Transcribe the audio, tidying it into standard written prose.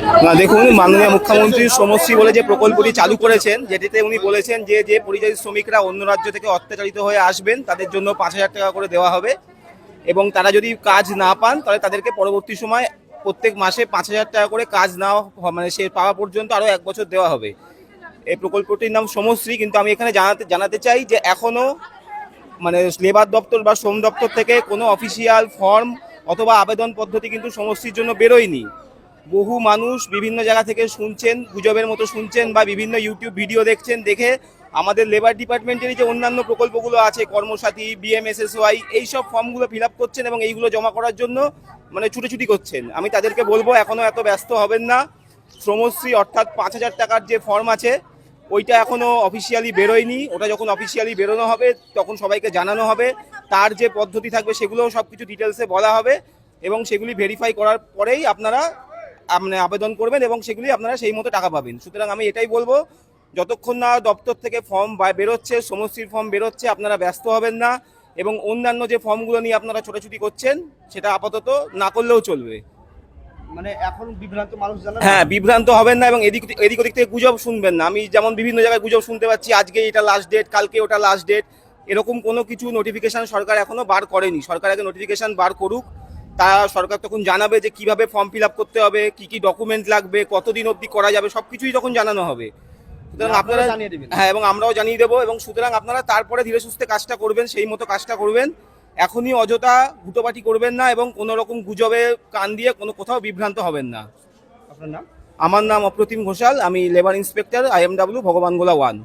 না দেখুন, মাননীয় মুখ্যমন্ত্রী শ্রমশ্রী বলে যে প্রকল্পটি চালু করেছেন, যেটিতে উনি বলেছেন যে যে পরিযায়ী শ্রমিকরা অন্য রাজ্য থেকে অত্যাচারিত হয়ে আসবেন তাদের জন্য 5,000 টাকা করে দেওয়া হবে, এবং তারা যদি কাজ না পান তাহলে তাদেরকে পরবর্তী সময় প্রত্যেক মাসে 5,000 টাকা করে কাজ না মানে সে পাওয়া পর্যন্ত আরও 1 বছর দেওয়া হবে। এই প্রকল্পটির নাম শ্রমশ্রী। কিন্তু আমি এখানে জানাতে চাই যে এখনও মানে লেবার দপ্তর বা শ্রম দপ্তর থেকে কোনো অফিসিয়াল ফর্ম অথবা আবেদন পদ্ধতি কিন্তু শ্রমশ্রীর জন্য বেরোয়নি। বহু মানুষ বিভিন্ন জায়গা থেকে শুনছেন, গুজবের মতো শুনছেন, বা বিভিন্ন ইউটিউব ভিডিও দেখছেন, দেখে আমাদের লেবার ডিপার্টমেন্টেরই যে অন্যান্য প্রকল্পগুলো আছে, কর্মসাথী, বিএমএসএসওয়াই, এইসব ফর্মগুলো ফিল আপ করছেন এবং এইগুলো জমা করার জন্য মানে ছুটোছুটি করছেন। আমি তাদেরকে বলবো এখনও এত ব্যস্ত হবেন না। শ্রমশ্রী অর্থাৎ 5,000 টাকার যে ফর্ম আছে ওইটা এখনও অফিসিয়ালি বেরোয়নি। ওটা যখন অফিসিয়ালি বেরোনো হবে তখন সবাইকে জানানো হবে। তার যে পদ্ধতি থাকবে সেগুলোও সব কিছু ডিটেলসে বলা হবে, এবং সেগুলি ভেরিফাই করার পরেই আপনারা মানে আবেদন করবেন এবং সেগুলি আপনারা সেই মতো টাকা পাবেন। সুতরাং আমি এটাই বলবো, যতক্ষণ না দপ্তর থেকে ফর্ম বেরোচ্ছে, শ্রমশ্রীর ফর্ম বেরোচ্ছে, আপনারা ব্যস্ত হবেন না, এবং অন্যান্য যে ফর্মগুলো নিয়ে আপনারা ছোটাছুটি করছেন সেটা আপাতত না করলেও চলবে। মানে এখন বিভ্রান্ত মানুষ জানা। হ্যাঁ, বিভ্রান্ত হবেন না এবং এদিক ওদিক থেকে গুজব শুনবেন না। আমি যেমন বিভিন্ন জায়গায় গুজব শুনতে পাচ্ছি, আজকে এটা লাস্ট ডেট, কালকে ওটা লাস্ট ডেট, এরকম কোনো কিছু নোটিফিকেশন সরকার এখনো বার করেনি। সরকার আগে নোটিফিকেশন বার করুক, তা সরকার তখন জানাবে যে কিভাবে ফর্ম ফিল আপ করতে হবে, কি কি ডকুমেন্ট লাগবে, কতদিন অবধি করা যাবে, সবকিছুই তখন জানানো হবে। সুতরাং আপনারা জানিয়ে দেবেন। হ্যাঁ, এবং আমরাও জানিয়ে দেবো, এবং সুতরাং আপনারা তারপরে ধীরে সুস্থে কাজটা করবেন, সেই মতো কাজটা করবেন। এখনই অযথা হুটোপাটি করবেন না এবং কোনো রকম গুজবে কান দিয়ে কোথাও বিভ্রান্ত হবেন না। আপনার নাম? আমার নাম অপ্রতিম ঘোষাল, আমি লেবার ইন্সপেক্টর IMW ভগবানগোলা 1।